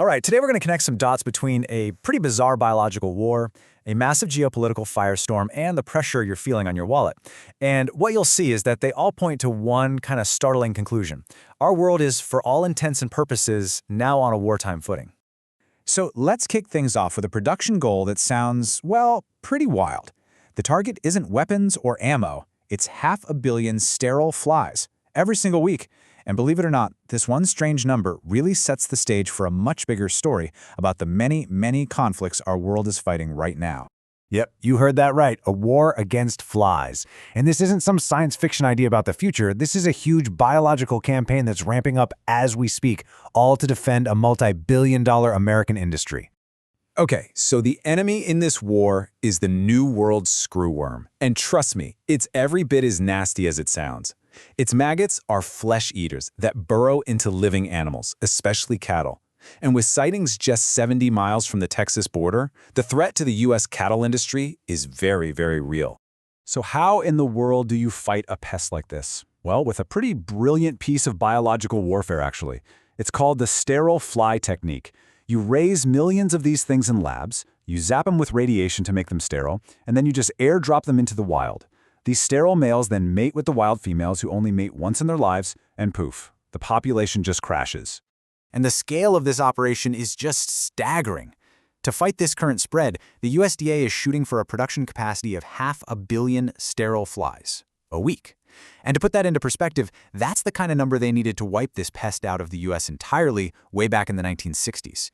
All right, today we're going to connect some dots between a pretty bizarre biological war, a massive geopolitical firestorm, and the pressure you're feeling on your wallet. And what you'll see is that they all point to one kind of startling conclusion. Our world is, for all intents and purposes, now on a wartime footing. So let's kick things off with a production goal that sounds, well, pretty wild. The target isn't weapons or ammo, it's 500 million sterile flies, every single week. And believe it or not, this one strange number really sets the stage for a much bigger story about the many, many conflicts our world is fighting right now. Yep, you heard that right, a war against flies. And this isn't some science fiction idea about the future, this is a huge biological campaign that's ramping up as we speak, all to defend a multi-billion-dollar American industry. Okay, so the enemy in this war is the New World screwworm. And trust me, it's every bit as nasty as it sounds. Its maggots are flesh eaters that burrow into living animals, especially cattle. And with sightings just 70 miles from the Texas border, the threat to the U.S. cattle industry is very, very real. So how in the world do you fight a pest like this? Well, with a pretty brilliant piece of biological warfare, actually. It's called the sterile fly technique. You raise millions of these things in labs, you zap them with radiation to make them sterile, and then you just airdrop them into the wild. These sterile males then mate with the wild females who only mate once in their lives, and poof, the population just crashes. And the scale of this operation is just staggering. To fight this current spread, the USDA is shooting for a production capacity of 500 million sterile flies a week. And to put that into perspective, that's the kind of number they needed to wipe this pest out of the US entirely way back in the 1960s.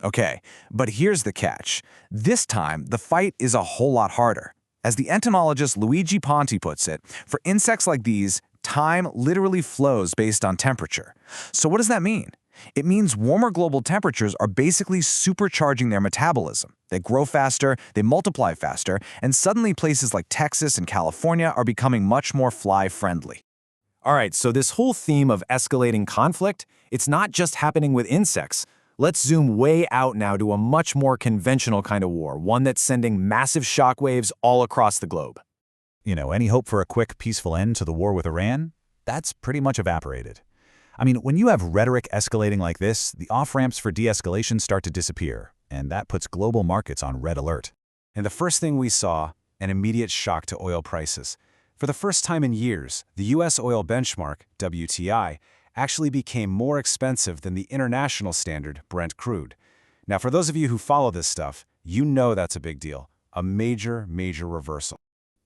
Okay, but here's the catch. This time, the fight is a whole lot harder. As the entomologist Luigi Ponti puts it, for insects like these, time literally flows based on temperature. So what does that mean? It means warmer global temperatures are basically supercharging their metabolism. They grow faster, they multiply faster, and suddenly places like Texas and California are becoming much more fly-friendly. All right, so this whole theme of escalating conflict, it's not just happening with insects. Let's zoom way out now to a much more conventional kind of war, one that's sending massive shockwaves all across the globe. Any hope for a quick, peaceful end to the war with Iran? That's pretty much evaporated. I mean, when you have rhetoric escalating like this, the off-ramps for de-escalation start to disappear, and that puts global markets on red alert. And the first thing we saw, an immediate shock to oil prices. For the first time in years, the U.S. oil benchmark, WTI, actually became more expensive than the international standard, Brent crude. Now, for those of you who follow this stuff, you know that's a big deal, a major, major reversal.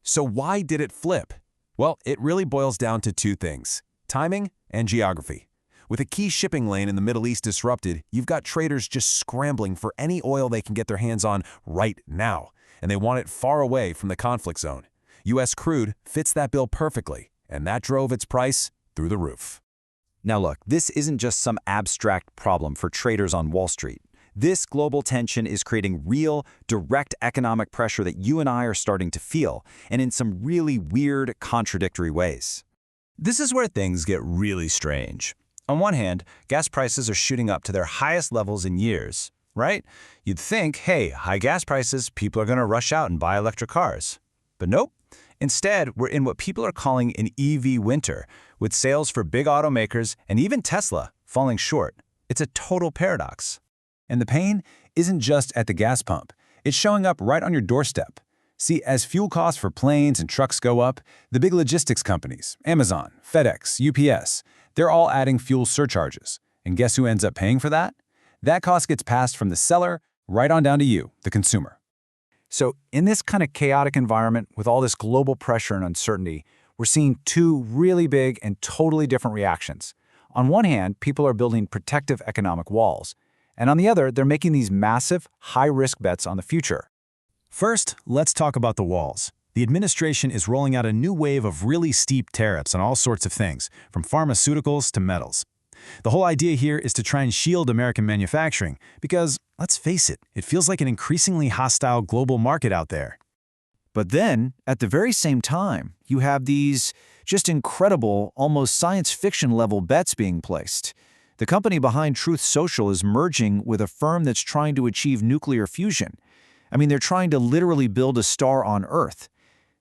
So why did it flip? Well, it really boils down to two things: timing and geography. With a key shipping lane in the Middle East disrupted, you've got traders just scrambling for any oil they can get their hands on right now, and they want it far away from the conflict zone. U.S. crude fits that bill perfectly, and that drove its price through the roof. Now look, this isn't just some abstract problem for traders on Wall Street. This global tension is creating real, direct economic pressure that you and I are starting to feel, and in some really weird, contradictory ways. This is where things get really strange. On one hand, gas prices are shooting up to their highest levels in years, right? You'd think, hey, high gas prices, people are going to rush out and buy electric cars. But nope. Instead, we're in what people are calling an EV winter, with sales for big automakers and even Tesla falling short. It's a total paradox. And the pain isn't just at the gas pump. It's showing up right on your doorstep. See, as fuel costs for planes and trucks go up, the big logistics companies, Amazon, FedEx, UPS, they're all adding fuel surcharges. And guess who ends up paying for that? That cost gets passed from the seller right on down to you, the consumer. So in this kind of chaotic environment, with all this global pressure and uncertainty, we're seeing two really big and totally different reactions. On one hand, people are building protective economic walls. And on the other, they're making these massive, high-risk bets on the future. First, let's talk about the walls. The administration is rolling out a new wave of really steep tariffs on all sorts of things, from pharmaceuticals to metals. The whole idea here is to try and shield American manufacturing because, let's face it, it feels like an increasingly hostile global market out there. But then, at the very same time, you have these just incredible, almost science fiction level bets being placed. The company behind Truth Social is merging with a firm that's trying to achieve nuclear fusion. I mean, they're trying to literally build a star on Earth.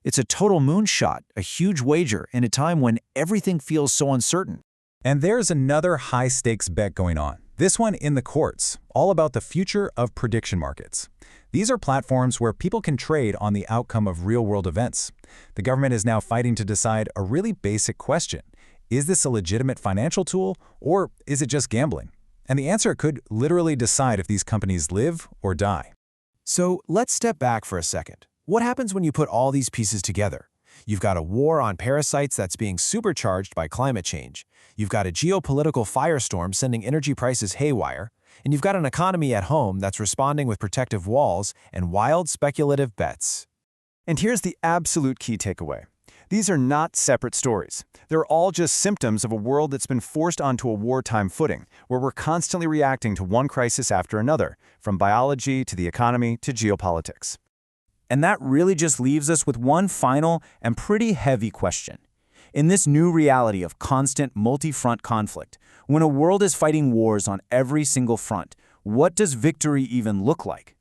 It's a total moonshot, a huge wager, in a time when everything feels so uncertain. And there's another high-stakes bet going on. This one in the courts, all about the future of prediction markets. These are platforms where people can trade on the outcome of real-world events. The government is now fighting to decide a really basic question. Is this a legitimate financial tool, or is it just gambling? And the answer could literally decide if these companies live or die. So let's step back for a second. What happens when you put all these pieces together? You've got a war on parasites that's being supercharged by climate change. You've got a geopolitical firestorm sending energy prices haywire. And you've got an economy at home that's responding with protective walls and wild speculative bets. And here's the absolute key takeaway. These are not separate stories. They're all just symptoms of a world that's been forced onto a wartime footing, where we're constantly reacting to one crisis after another, from biology to the economy to geopolitics. And that really just leaves us with one final and pretty heavy question. In this new reality of constant multi-front conflict, when a world is fighting wars on every single front, what does victory even look like?